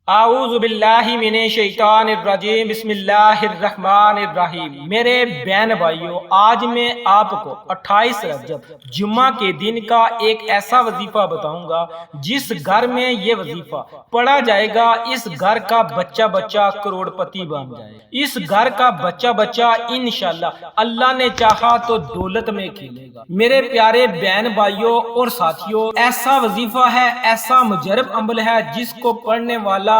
اعوذ باللہ من الشیطان الرجیم بسم اللہ الرحمن الرحیم۔ میرے بہن بھائیوں، آج میں آپ کو 28 رجب جمعہ کے دن کا ایک ایسا وظیفہ بتاؤں گا جس گھر میں یہ وظیفہ پڑھا جائے گا اس گھر کا بچہ بچہ کروڑ پتی بن جائے گا۔ اس گھر کا بچہ بچہ انشاءاللہ اللہ نے چاہا تو دولت میں کھیلے گا۔ میرے پیارے بہن بھائیوں اور ساتھیوں، ایسا وظیفہ ہے، ایسا مجرب عمل ہے جس کو پڑھنے والا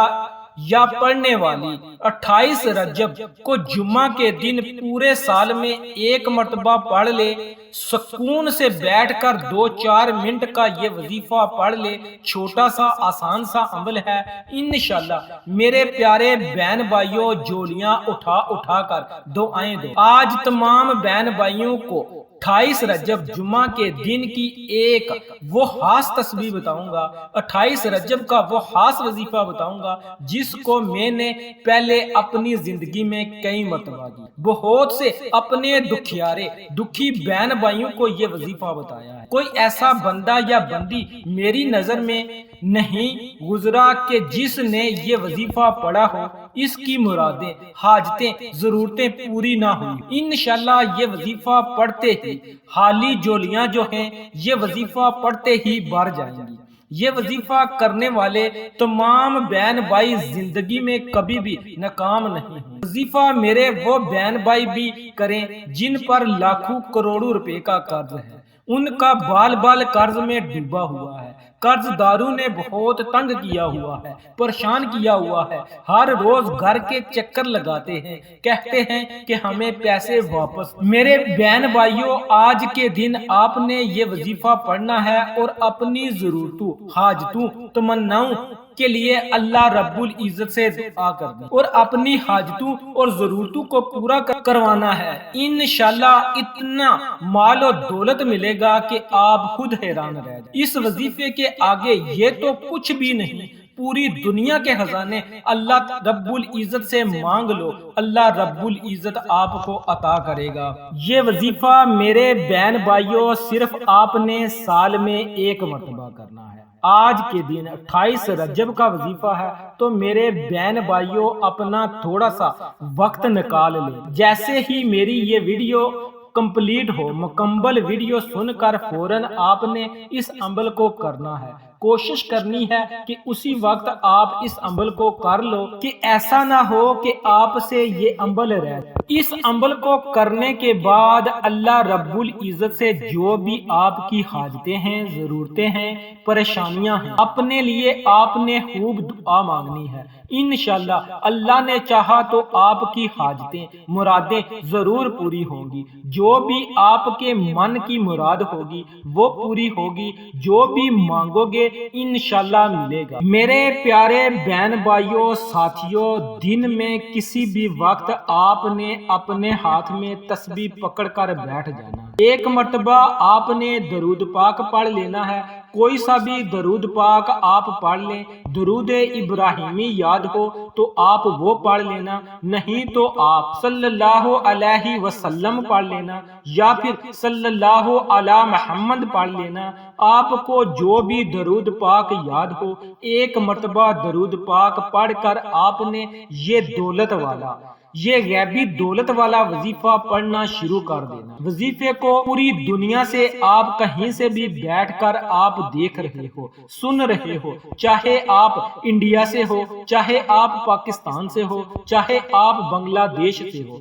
یا پڑھنے والی 28 رجب کو جمعہ کے دن پورے سال میں ایک مرتبہ پڑھ لے، سکون سے بیٹھ کر 2-4 منٹ کا یہ وظیفہ پڑھ لے، چھوٹا سا آسان سا عمل ہے۔ انشاءاللہ میرے پیارے بہن بھائیوں، جولیاں اٹھا اٹھا کر دعائیں دو۔ آج تمام بہن بھائیوں کو 28 رجب جمعہ کے دن کی ایک وہ خاص تسبیح بتاؤں گا، 28 رجب کا وہ خاص وظیفہ بتاؤں گا جس کو میں نے پہلے اپنی زندگی میں کئی مرتبہ کی۔ بہت سے اپنے دکھی بہن بھائیوں کو یہ وظیفہ بتایا ہے۔ کوئی ایسا بندہ یا بندی میری نظر میں نہیں گزرا کہ جس نے یہ وظیفہ پڑھا ہو اس کی مرادیں، حاجتیں، ضرورتیں پوری نہ ہوئی۔ انشاءاللہ یہ وظیفہ پڑھتے ہی حالی جولیاں جو ہیں یہ وظیفہ پڑھتے ہی بھر جائیں گی۔ یہ وظیفہ کرنے والے تمام بہن بھائی زندگی میں کبھی بھی ناکام نہیں ہوں۔ وظیفہ میرے وہ بہن بھائی بھی کریں جن پر لاکھوں کروڑوں روپے کا قرض ہے، ان کا بال بال قرض میں ڈوبا ہوا ہے، قرض داروں نے بہت تنگ کیا ہوا ہے، پریشان کیا ہوا ہے، ہر روز گھر کے چکر لگاتے ہیں، کہتے ہیں کہ ہمیں پیسے واپس۔ میرے بہن بھائیوں، آج کے دن آپ نے یہ وظیفہ پڑھنا ہے اور اپنی ضرورتوں، حاجتوں، تمناؤں کے لیے اللہ رب العزت سے دعا کرنا اور اپنی حاجتوں اور ضرورتوں کو پورا کروانا ہے۔ انشاءاللہ اتنا مال و دولت ملے گا کہ آپ خود حیران رہ جائیں۔ اس وظیفے کے آگے یہ تو کچھ بھی نہیں، پوری دنیا کے خزانے اللہ رب العزت سے مانگ لو، اللہ رب العزت آپ کو عطا کرے گا۔ یہ وظیفہ میرے بہن بھائیوں صرف آپ نے سال میں ایک مرتبہ کرنا ہے۔ آج کے دن 28 رجب کا وظیفہ ہے تو میرے بہن بھائیوں اپنا تھوڑا سا وقت نکال لیں۔ جیسے ہی میری یہ ویڈیو کمپلیٹ ہو، مکمل ویڈیو سن کر فوراً آپ نے اس عمل کو کرنا ہے۔ کوشش کرنی ہے کہ اسی وقت آپ اس عمل کو کر لو کہ ایسا نہ ہو کہ آپ سے یہ عمل رہ۔ اس عمل کو کرنے کے بعد اللہ رب العزت سے جو بھی آپ کی حاجتیں ہیں، ضرورتیں ہیں، پریشانیاں ہیں، اپنے لیے آپ نے خوب دعا مانگنی ہے۔ انشاءاللہ اللہ نے چاہا تو آپ کی حاجتیں، مرادیں ضرور پوری ہوں گی۔ جو بھی آپ کے من کی مراد ہوگی وہ پوری ہوگی، جو بھی مانگو گے انشاءاللہ ملے گا۔ میرے پیارے بہن بھائیوں، ساتھیوں، دن میں کسی بھی وقت آپ نے اپنے ہاتھ میں تسبیح پکڑ کر بیٹھ جانا۔ ایک مرتبہ آپ نے درود پاک پڑھ لینا ہے، کوئی سا بھی درود پاک آپ پڑھ لیں۔ درود ابراہیمی یاد ہو تو آپ وہ پڑھ لینا، نہیں تو آپ صلی اللہ علیہ وسلم پڑھ لینا یا پھر صلی اللہ علی محمد پڑھ لینا۔ آپ کو جو بھی درود پاک یاد ہو ایک مرتبہ درود پاک پڑھ کر آپ نے یہ دولت والا، یہ غیبی دولت والا وظیفہ پڑھنا شروع کر دینا۔ وظیفے کو پوری دنیا سے آپ کہیں سے بھی بیٹھ کر آپ دیکھ رہے ہو، سن رہے ہو، چاہے آپ انڈیا سے ہو، چاہے آپ پاکستان سے ہو، چاہے آپ بنگلہ دیش سے ہو،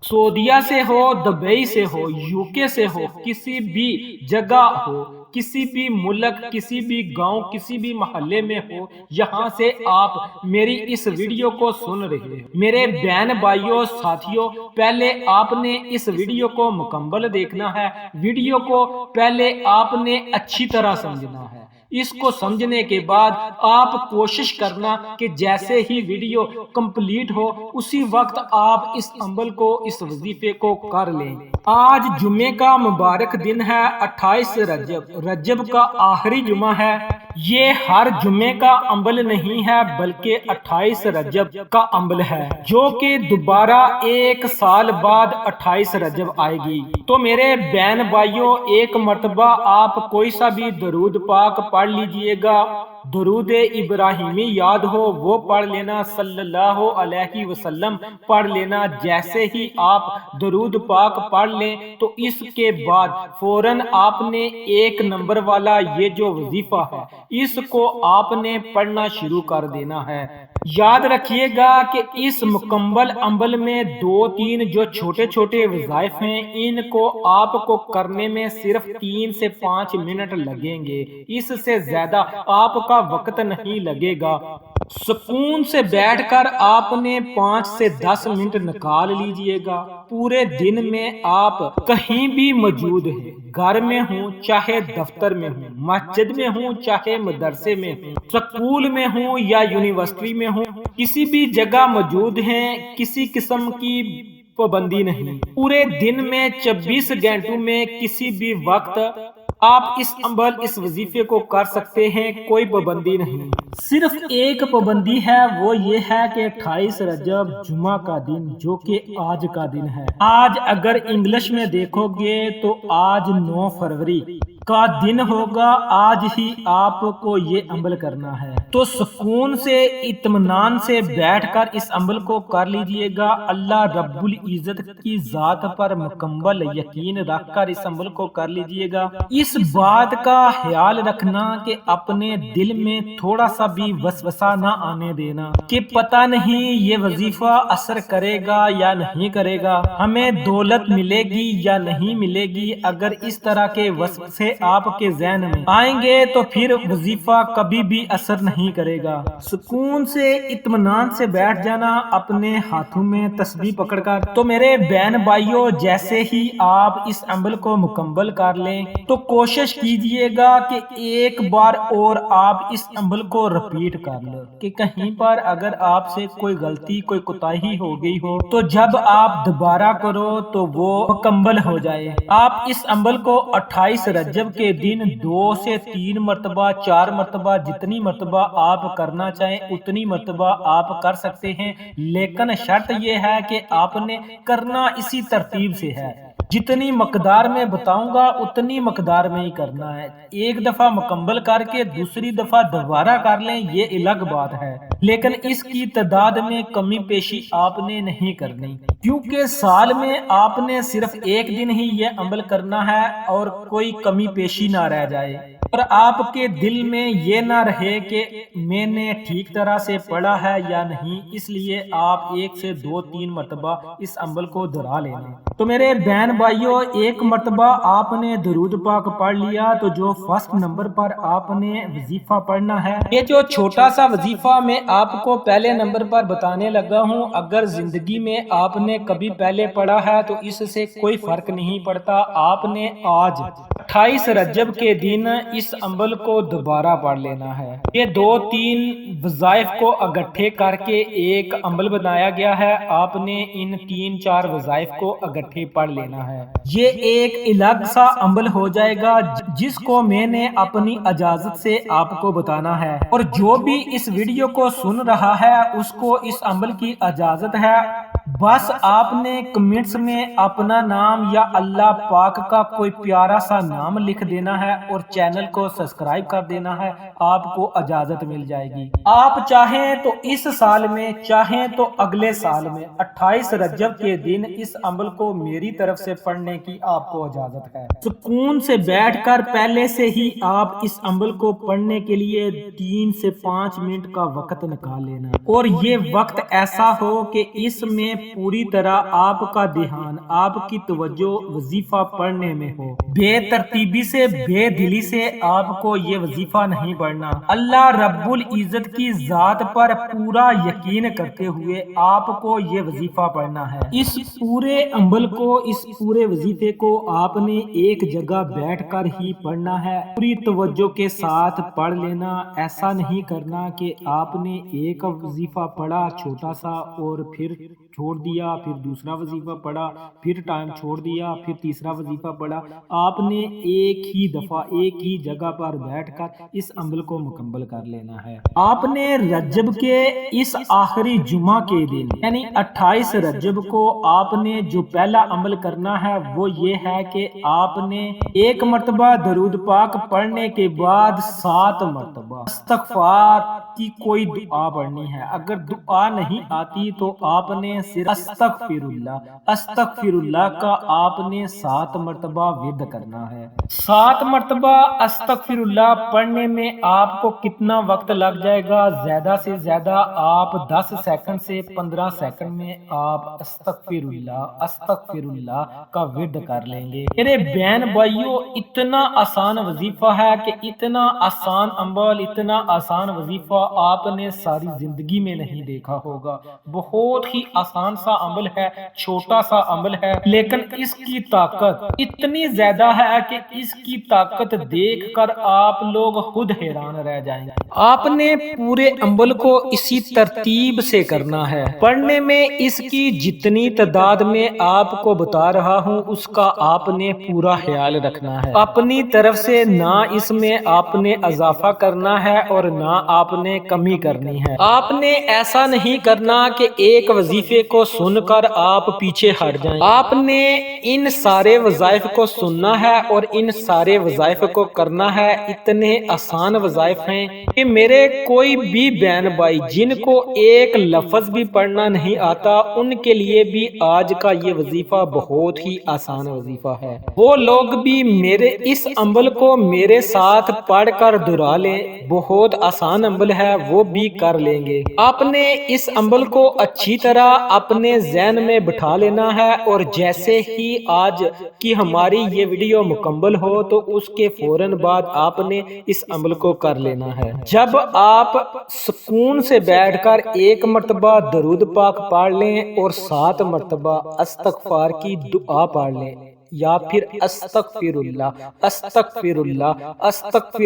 سعودیہ سے ہو، دبئی سے ہو، UK سے ہو، کسی بھی جگہ ہو، کسی بھی ملک، کسی بھی گاؤں، کسی بھی محلے میں ہو، یہاں سے آپ میری اس ویڈیو کو سن رہے ہیں۔ میرے بہن بھائیوں، ساتھیوں، پہلے آپ نے اس ویڈیو کو مکمل دیکھنا ہے، ویڈیو کو پہلے آپ نے اچھی طرح سمجھنا ہے۔ اس کو سمجھنے کے بعد آپ کوشش کرنا کہ جیسے ہی ویڈیو کمپلیٹ ہو اسی وقت آپ اس عمل کو، اس وظیفے کو کر لیں۔ آج جمعے کا مبارک دن ہے، 28 رجب کا آخری جمعہ ہے۔ یہ ہر جمعے کا عمل نہیں ہے بلکہ 28 رجب کا عمل ہے، جو کہ دوبارہ ایک سال بعد 28 رجب آئے گی۔ تو میرے بہن بھائیوں، ایک مرتبہ آپ کوئی سا بھی درود پاک پڑھ لیجئے گا۔ درود ابراہیمی یاد ہو وہ پڑھ لینا، صلی اللہ علیہ وسلم پڑھ لینا۔ جیسے ہی آپ درود پاک پڑھ لیں تو اس کے بعد فوراً آپ نے 1 نمبر والا یہ جو وظیفہ ہے اس کو آپ نے پڑھنا شروع کر دینا ہے۔ یاد رکھیے گا کہ اس مکمل عمل میں 2-3 جو چھوٹے چھوٹے وظائف ہیں ان کو آپ کو کرنے میں صرف 3 سے 5 منٹ لگیں گے، اس سے زیادہ آپ کا وقت نہیں لگے گا۔ سکون سے بیٹھ کر آپ نے 5 سے 10 منٹ نکال لیجئے گا۔ پورے دن میں آپ کہیں بھی موجود ہیں، گھر میں ہوں چاہے دفتر میں ہوں، مسجد میں ہوں چاہے مدرسے میں ہوں، سکول میں ہوں یا یونیورسٹی میں ہوں، کسی بھی جگہ موجود ہیں، کسی قسم کی پابندی نہیں۔ پورے دن میں 24 گھنٹوں میں کسی بھی وقت آپ اس وظیفے کو کر سکتے ہیں، کوئی پابندی نہیں۔ صرف ایک پابندی ہے، وہ یہ ہے کہ 28 رجب جمعہ کا دن جو کہ آج کا دن ہے، آج اگر انگلش میں دیکھو گے تو آج 9 فروری کا دن ہوگا، آج ہی آپ کو یہ عمل کرنا ہے۔ تو سکون سے اطمینان سے بیٹھ کر اس عمل کو کر لیجئے گا۔ اللہ رب العزت کی ذات پر مکمل یقین رکھ کر اس عمل کو کر لیجئے گا۔ اس بات کا خیال رکھنا کہ اپنے دل میں تھوڑا سا بھی وسوسہ نہ آنے دینا کہ پتہ نہیں یہ وظیفہ اثر کرے گا یا نہیں کرے گا، ہمیں دولت ملے گی یا نہیں ملے گی۔ اگر اس طرح کے وسوسے آپ کے ذہن میں آئیں گے تو پھر وظیفہ کبھی بھی اثر نہیں کرے گا۔ سکون سے اطمینان سے بیٹھ جانا اپنے ہاتھوں میں تسبیح پکڑ کر۔ تو میرے بہن بھائیوں، جیسے ہی آپ اس عمل کو مکمل کر لیں تو کوشش کیجئے گا کہ ایک بار اور آپ اس عمل کو رپیٹ کر لیں کہ کہیں پر اگر آپ سے کوئی غلطی کوئی کوتاہی ہو گئی ہو تو جب آپ دوبارہ کرو تو وہ مکمل ہو جائے۔ آپ اس عمل کو 28 رجب کے دن 2 سے 3 مرتبہ 4 مرتبہ جتنی مرتبہ آپ کرنا چاہیں اتنی مرتبہ آپ کر سکتے ہیں، لیکن شرط یہ ہے کہ آپ نے کرنا اسی ترتیب سے ہے۔ جتنی مقدار میں بتاؤں گا اتنی مقدار میں ہی کرنا ہے۔ ایک دفعہ مکمل کر کے دوسری دفعہ دوبارہ کر لیں یہ الگ بات ہے، لیکن اس کی تعداد میں کمی پیشی آپ نے نہیں کرنی، کیونکہ سال میں آپ نے صرف ایک دن ہی یہ عمل کرنا ہے اور کوئی کمی پیشی نہ رہ جائے اور آپ کے دل میں یہ نہ رہے کہ میں نے ٹھیک طرح سے پڑھا ہے یا نہیں، اس لیے آپ 1 سے 2-3 مرتبہ اس عمل کو دہرا لینا۔ تو میرے بہن بھائیوں، 1 مرتبہ آپ نے درود پاک پڑھ لیا تو جو فرسٹ نمبر پر آپ نے وظیفہ پڑھنا ہے، یہ جو چھوٹا سا وظیفہ میں آپ کو پہلے نمبر پر بتانے لگا ہوں، اگر زندگی میں آپ نے کبھی پہلے پڑھا ہے تو اس سے کوئی فرق نہیں پڑتا۔ آپ نے آج 28 رجب کے دن اس عمل کو دوبارہ پڑھ لینا ہے۔ یہ 2-3 وظائف کو اکٹھے کر کے ایک عمل بنایا گیا ہے، آپ نے ان 3-4 وظائف کو اکٹھے پڑھ لینا ہے۔ یہ ایک الگ سا عمل ہو جائے گا جس کو میں نے اپنی اجازت سے آپ کو بتانا ہے، اور جو بھی اس ویڈیو کو سن رہا ہے اس کو اس عمل کی اجازت ہے۔ بس آپ نے کمنٹس میں اپنا نام یا اللہ پاک کا کوئی پیارا سا نام لکھ دینا ہے اور چینل کو سبسکرائب کر دینا ہے، آپ کو اجازت مل جائے گی۔ آپ چاہیں تو اس سال میں، چاہیں تو اگلے سال میں 28 رجب کے دن اس عمل کو میری طرف سے پڑھنے کی آپ کو اجازت ہے۔ سکون سے بیٹھ کر پہلے سے ہی آپ اس عمل کو پڑھنے کے لیے 3 سے 5 منٹ کا وقت نکال لینا، اور یہ وقت ایسا ہو کہ اس میں پوری طرح آپ کا دھیان، آپ کی توجہ وظیفہ پڑھنے میں ہو۔ بے ترتیبی سے، بے دلی سے آپ کو یہ وظیفہ نہیں پڑھنا۔ اللہ رب العزت کی ذات پر پورا یقین کرتے ہوئے آپ کو یہ وظیفہ پڑھنا ہے۔ اس پورے عمل کو، اس پورے وظیفے کو آپ نے ایک جگہ بیٹھ کر ہی پڑھنا ہے، پوری توجہ کے ساتھ پڑھ لینا۔ ایسا نہیں کرنا کہ آپ نے ایک وظیفہ پڑھا چھوٹا سا اور پھر چھوڑ دیا، پھر دوسرا وظیفہ پڑھا، پھر ٹائم چھوڑ دیا، پھر تیسرا وظیفہ پڑھا۔ آپ نے ایک ہی دفعہ ایک ہی جگہ پر بیٹھ کر اس عمل کو مکمل کر لینا ہے۔ آپ نے رجب کے اس آخری جمعہ کے دن یعنی 28 رجب کو آپ نے جو پہلا عمل کرنا ہے وہ یہ ہے کہ آپ نے ایک مرتبہ درود پاک پڑھنے کے بعد 7 مرتبہ استغفار کی کوئی دعا پڑھنی ہے۔ اگر دعا نہیں آتی تو آپ نے صرف استغفر اللہ کا آپ نے 7 مرتبہ ورد کرنا ہے۔ 7 مرتبہ استغفر اللہ پڑھنے میں آپ کو کتنا وقت لگ جائے گا؟ زیادہ سے زیادہ آپ 10 سیکنڈ سے 15 سیکنڈ میں آپ استغفر اللہ کا ورد کر لیں گے۔ میرے بہن بھائیوں، اتنا آسان وظیفہ ہے کہ اتنا آسان عمل، اتنا آسان وظیفہ آپ نے ساری زندگی میں نہیں دیکھا ہوگا۔ بہت ہی آسان سا عمل ہے، چھوٹا سا عمل ہے، لیکن اس کی طاقت اتنی زیادہ ہے کہ اس کی طاقت دیکھ کر آپ لوگ خود حیران رہ جائیں گے۔ آپ نے پورے عمل کو اسی ترتیب سے کرنا ہے۔ پڑھنے میں اس کی جتنی تعداد میں آپ کو بتا رہا ہوں اس کا آپ نے پورا خیال رکھنا ہے۔ اپنی طرف سے نہ اس میں آپ نے اضافہ کرنا ہے اور نہ آپ نے کمی کرنی ہے۔ آپ نے ایسا نہیں کرنا کہ ایک وظیفے کو سن کر آپ پیچھے ہٹ جائیں۔ آپ نے ان سارے وظائف کو سننا ہے اور ان سارے وظائف کو کرنا ہے۔ اتنے آسان وظائف ہیں کہ میرے کوئی بھی بہن بھائی جن کو ایک لفظ بھی پڑھنا نہیں آتا ان کے لیے بھی آج کا یہ وظیفہ بہت ہی آسان وظیفہ ہے۔ وہ لوگ بھی میرے اس عمل کو میرے ساتھ پڑھ کر دہرا لیں، بہت آسان عمل ہے، وہ بھی کر لیں گے۔ آپ نے اس عمل کو اچھی طرح اپنے ذہن میں بٹھا لینا ہے اور جیسے ہی آج کی ہماری یہ ویڈیو مکمل ہو تو اس کے فوراً بعد آپ نے اس عمل کو کر لینا ہے۔ جب آپ سکون سے بیٹھ کر ایک مرتبہ درود پاک پڑھ لیں اور 7 مرتبہ استغفار کی دعا پڑھ لیں یا پھر استغفر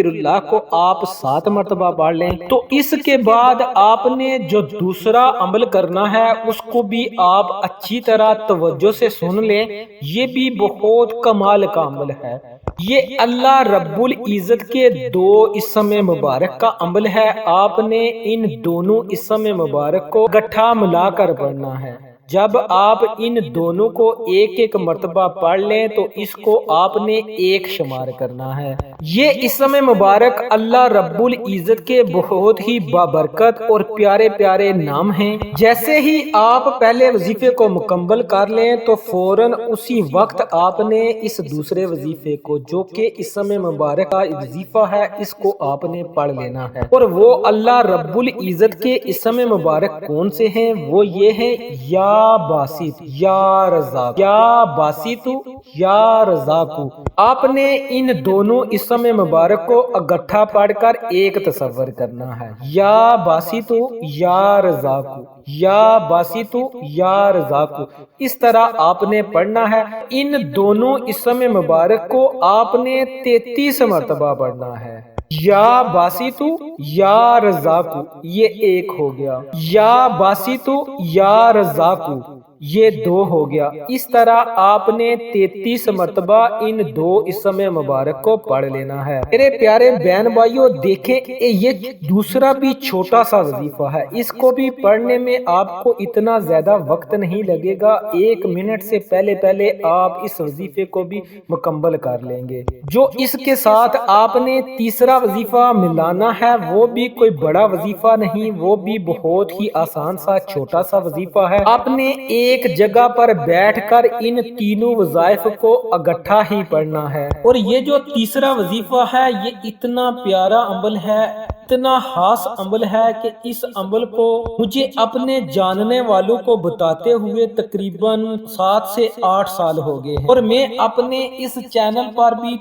اللہ کو آپ 7 مرتبہ پڑھ لیں تو اس کے بعد آپ نے جو دوسرا عمل کرنا ہے اس کو بھی آپ اچھی طرح توجہ سے سن لیں۔ یہ بھی بہت کمال کا عمل ہے۔ یہ اللہ رب العزت کے 2 اسم مبارک کا عمل ہے۔ آپ نے ان دونوں اسم مبارک کو گٹھا ملا کر پڑھنا ہے۔ جب آپ ان دونوں کو ایک ایک مرتبہ پڑھ لیں تو اس کو آپ نے 1 شمار کرنا ہے۔ یہ اسم مبارک اللہ رب العزت کے بہت ہی بابرکت اور پیارے پیارے نام ہیں۔ جیسے ہی آپ پہلے وظیفے کو مکمل کر لیں تو فوراً اسی وقت آپ نے اس دوسرے وظیفے کو جو کہ اسم مبارک کا وظیفہ ہے اس کو آپ نے پڑھ لینا ہے۔ اور وہ اللہ رب العزت کے اسم مبارک کون سے ہیں؟ وہ یہ ہیں یا باسط، یا رزاق، یا باسط، یا رزاق۔ آپ نے ان دونوں اسم مبارک کو اکٹھا پڑھ کر ایک تصور کرنا ہے۔ یا باسط، یا رزاق، یا باسط، یا رزاق، اس طرح آپ نے پڑھنا ہے۔ ان دونوں اسم مبارک کو آپ نے 33 مرتبہ پڑھنا ہے۔ یا باسط، یا رزاق، یہ 1 ہو گیا۔ یا باسط، یا رزاق، یہ 2 ہو گیا۔ اس طرح آپ نے 33 مرتبہ ان 2 اسم مبارک کو پڑھ لینا ہے۔ میرے پیارے بہن بھائیوں، دیکھیں یہ دوسرا بھی چھوٹا سا وظیفہ ہے، اس کو بھی پڑھنے میں آپ کو اتنا زیادہ وقت نہیں لگے گا۔ 1 منٹ سے پہلے آپ اس وظیفے کو بھی مکمل کر لیں گے۔ جو اس کے ساتھ آپ نے تیسرا وظیفہ ملانا ہے وہ بھی کوئی بڑا وظیفہ نہیں، وہ بھی بہت ہی آسان سا چھوٹا سا وظیفہ ہے۔ آپ نے ایک جگہ پر بیٹھ کر ان تینوں وظائف کو اکٹھا ہی پڑھنا ہے۔ اور یہ جو تیسرا وظیفہ ہے یہ اتنا پیارا عمل ہے، اتنا خاص عمل ہے کہ اس عمل کو مجھے اپنے جاننے والوں کو بتاتے ہوئے تقریباً 7 سے 8 سال ہو گئے ہیں، اور میں اپنے اس چینل پر بھی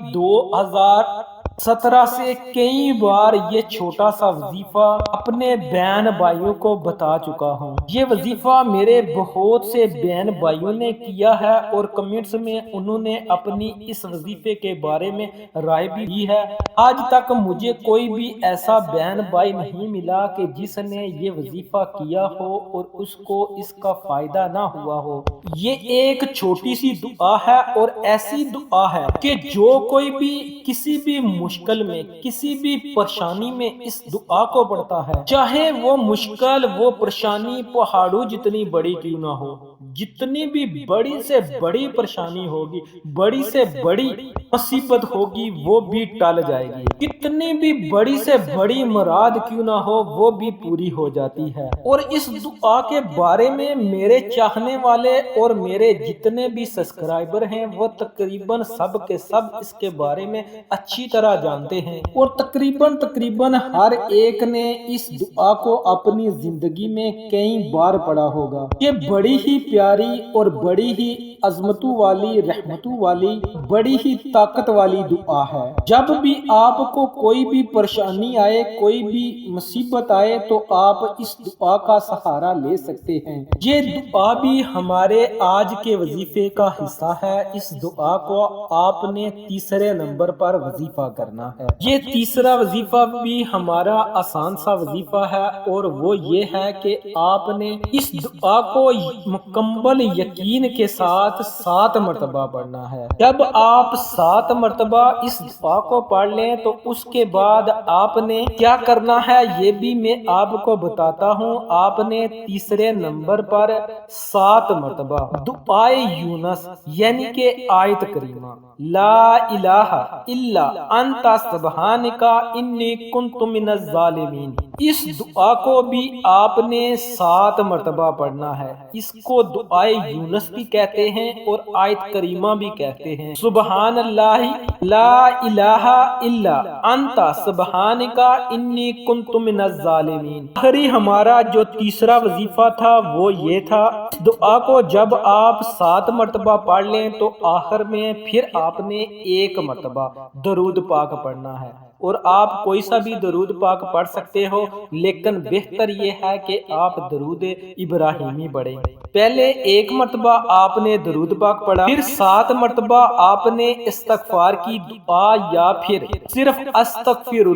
17 سے کئی بار یہ چھوٹا سا وظیفہ اپنے بہن بھائیوں کو بتا چکا ہوں۔ یہ وظیفہ میرے بہت سے بہن بھائیوں نے کیا ہے اور کمنٹس میں انہوں نے اپنی اس وظیفے کے بارے میں رائے بھی دی ہے۔ آج تک مجھے کوئی بھی ایسا بہن بھائی نہیں ملا کہ جس نے یہ وظیفہ کیا ہو اور اس کو اس کا فائدہ نہ ہوا ہو۔ یہ ایک چھوٹی سی دعا ہے اور ایسی دعا ہے کہ جو کوئی بھی کسی بھی مشکل میں، کسی بھی پریشانی میں اس دعا کو پڑھتا ہے، چاہے وہ مشکل، وہ پریشانی پہاڑوں جتنی بڑی کیوں نہ ہو، جتنی بھی بڑی سے بڑی پریشانی ہوگی، بڑی سے بڑی مصیبت ہوگی، وہ بھی ٹل جائے گی۔ کتنی بھی بڑی سے بڑی مراد کیوں نہ ہو، وہ بھی پوری ہو جاتی ہے۔ اور اس دعا کے بارے میں میرے چاہنے والے اور میرے جتنے بھی سبسکرائبر ہیں وہ تقریباً سب کے سب اس کے بارے میں اچھی طرح جانتے ہیں، اور تقریباً ہر ایک نے اس دعا کو اپنی زندگی میں کئی بار پڑھا ہوگا۔ یہ بڑی ہی پیاری اور بڑی ہی عظمتوں والی، رحمتوں والی، بڑی ہی طاقت والی دعا ہے۔ جب بھی آپ کو کوئی بھی پریشانی آئے، کوئی بھی مصیبت آئے تو آپ اس دعا کا سہارا لے سکتے ہیں۔ یہ دعا بھی ہمارے آج کے وظیفے کا حصہ ہے۔ اس دعا کو آپ نے تیسرے نمبر پر وظیفہ کرنا ہے۔ یہ تیسرا وظیفہ بھی ہمارا آسان سا وظیفہ ہے، اور وہ یہ ہے کہ آپ نے اس دعا کو مکمل یقین کے ساتھ 7 مرتبہ پڑھنا ہے۔ جب آپ 7 مرتبہ اس دعا کو پڑھ لیں تو اس کے بعد آپ نے کیا کرنا ہے یہ بھی میں آپ کو بتاتا ہوں۔ آپ نے تیسرے نمبر پر 7 مرتبہ دعائے یونس یعنی کہ آیت کریمہ لا الہ الا انت سبحانک انی کنت من الظالمین، اس دعا کو بھی آپ نے 7 مرتبہ پڑھنا ہے۔ اس کو دعائے یونس بھی کہتے ہیں اور آیت کریمہ بھی کہتے ہیں۔ سبحان اللہ لا الہ الا انت سبحانک انی کنت من الظالمین۔ آخری ہمارا جو تیسرا وظیفہ تھا وہ یہ تھا، دعا کو جب آپ 7 مرتبہ پڑھ لیں تو آخر میں پھر آپ نے 1 مرتبہ درود پاک پڑھنا ہے، اور آپ کوئی سا بھی درود پاک پڑھ سکتے ہو، لیکن بہتر یہ ہے کہ آپ درود ابراہیمی پڑھیں۔ پہلے 1 مرتبہ آپ نے درود پاک پڑھا، پھر 7 مرتبہ آپ نے استغفار کی دعا یا پھر صرف استغفر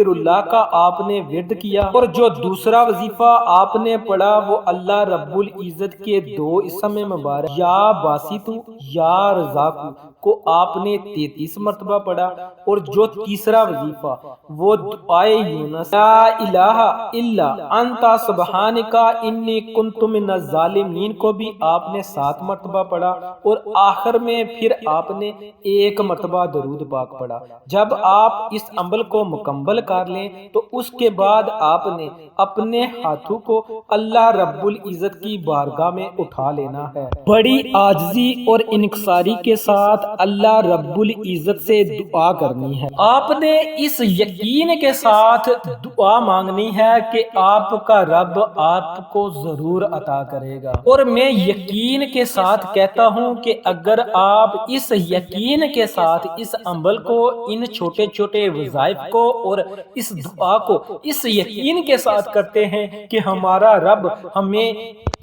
اللہ کا آپ نے ورد کیا، اور جو دوسرا وظیفہ آپ نے پڑھا وہ اللہ رب العزت کے 2 اسم مبارک یا باسط یا رزاق کو آپ نے 33 مرتبہ پڑھا، اور جو تیسرا وظیفہ وہ دعائے یونس لا الہ الا انت سبحانک انی کنت من الظالمین کو بھی آپ نے 7 مرتبہ پڑھا، اور آخر میں پھر آپ نے 1 مرتبہ درود پاک پڑھا۔ جب آپ اس عمل کو مکمل کر لیں تو اس کے بعد آپ نے اپنے ہاتھوں کو اللہ رب العزت کی بارگاہ میں اٹھا لینا ہے، بڑی عاجزی اور انکساری کے ساتھ اللہ رب العزت سے دعا کرنی ہے۔ آپ نے اس یقین کے ساتھ دعا مانگنی ہے کہ آپ کا رب آپ کو ضرور عطا کرے گا، اور میں یقین کے ساتھ کہتا ہوں کہ اگر آپ اس یقین کے ساتھ اس عمل کو، ان چھوٹے چھوٹے وظائف کو اور اس دعا کو اس یقین کے ساتھ کرتے ہیں کہ ہمارا رب ہمیں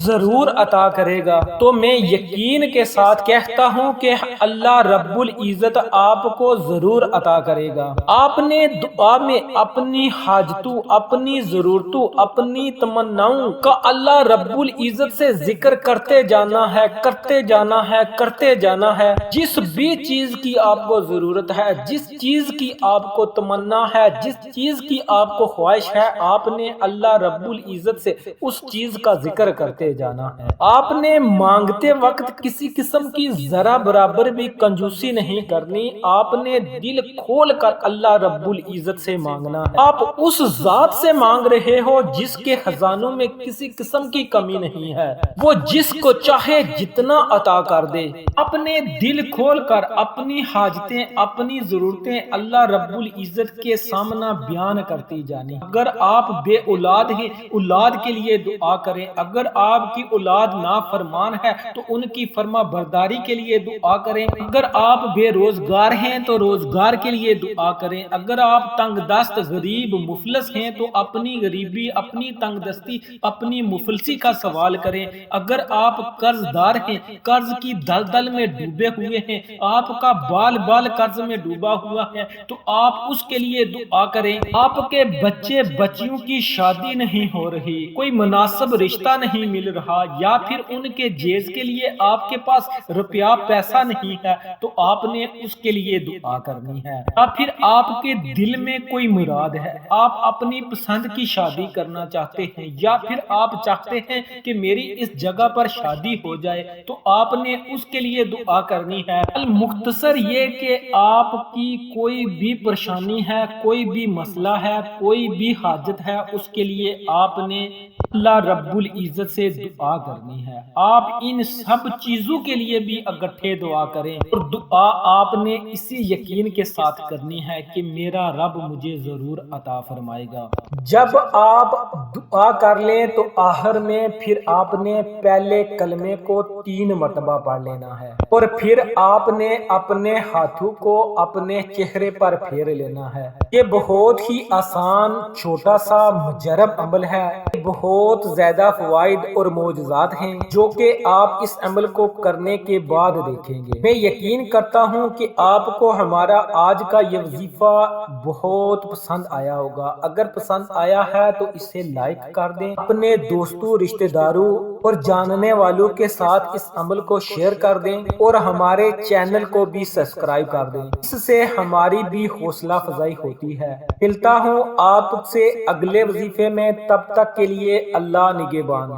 ضرور عطا کرے گا، تو میں یقین کے ساتھ کہتا ہوں کہ اللہ رب العزت آپ کو ضرور عطا کرے گا۔ آپ نے دعا میں اپنی حاجتوں، اپنی ضرورتوں، اپنی تمناؤں کا اللہ رب العزت سے ذکر کرتے جانا ہے، کرتے جانا ہے، کرتے جانا ہے۔ جس بھی چیز کی آپ کو ضرورت ہے، جس چیز کی آپ کو تمنا ہے، جس چیز کی آپ کو خواہش ہے، آپ نے اللہ رب العزت سے اس چیز کا ذکر کرتے جانا ہے۔ آپ نے مانگتے وقت کسی قسم کی ذرا برابر بھی کنجوسی نہیں کرنی، آپ نے دل کھول کر اللہ رب العزت سے مانگنا ہے۔ آپ اس ذات سے مانگ رہے ہو جس کے خزانوں میں کسی قسم کی کمی نہیں ہے، وہ جس کو چاہے جتنا عطا کر دے۔ اپنے دل کھول کر اپنی حاجتیں، اپنی ضرورتیں اللہ رب العزت کے سامنے بیان کرتی جانی۔ اگر آپ بے اولاد ہیں، اولاد کے لیے دعا کریں۔ اگر آپ کی اولاد نافرمان ہے تو ان کی فرما برداری کے لیے دعا کریں۔ اگر آپ بے روزگار ہیں تو روزگار کے لیے دعا دعا کریں۔ اگر آپ تنگ دست غریب مفلس ہیں تو اپنی غریبی، اپنی تنگ دستی، اپنی مفلسی کا سوال کریں۔ اگر آپ قرض دار ہیں، قرض کی دلدل میں ڈوبے ہوئے ہیں، آپ کا بال بال قرض میں ڈوبا ہوا ہے تو آپ اس کے لیے دعا کریں۔ آپ کے بچے بچیوں کی شادی نہیں ہو رہی، کوئی مناسب رشتہ نہیں مل رہا، یا پھر ان کے جیز کے لیے آپ کے پاس روپیہ پیسہ نہیں ہے تو آپ نے اس کے لیے دعا کرنی ہے۔ یا پھر آپ کے دل میں کوئی مراد ہے، آپ اپنی پسند کی شادی کرنا چاہتے ہیں، یا پھر آپ چاہتے ہیں کہ میری اس جگہ پر شادی ہو جائے تو آپ نے اس کے لیے دعا کرنی ہے۔ مختصر یہ کہ آپ کی کوئی بھی پریشانی ہے، کوئی بھی مسئلہ ہے، کوئی بھی حاجت ہے، اس کے لیے آپ نے اللہ رب العزت سے دعا کرنی ہے۔ آپ ان سب چیزوں کے لیے بھی اکٹھے دعا کریں، اور دعا آپ نے اسی یقین کے ساتھ کرنی ہے کہ میرا رب مجھے ضرور عطا فرمائے گا۔ جب آپ دعا کر لیں تو آخر میں پھر آپ نے پہلے کلمے کو 3 مرتبہ پڑھ لینا ہے، اور پھر آپ نے اپنے ہاتھوں کو اپنے چہرے پر پھیر لینا ہے۔ یہ بہت ہی آسان چھوٹا سا مجرب عمل ہے، بہت زیادہ فوائد اور معجزات ہیں جو کہ آپ اس عمل کو کرنے کے بعد دیکھیں گے۔ میں یقین کرتا ہوں کہ آپ کو ہمارا آج کا یہ وظیفہ بہت پسند آیا ہوگا۔ اگر پسند آیا ہے تو اسے لائک کر دیں، اپنے دوستوں، رشتہ داروں اور جاننے والوں کے ساتھ اس عمل کو شیئر کر دیں، اور ہمارے چینل کو بھی سبسکرائب کر دیں۔ اس سے ہماری بھی حوصلہ افزائی ہوتی ہے۔ ملتا ہوں آپ سے اگلے وظیفے میں، تب تک کے لیے اللہ نگہبان۔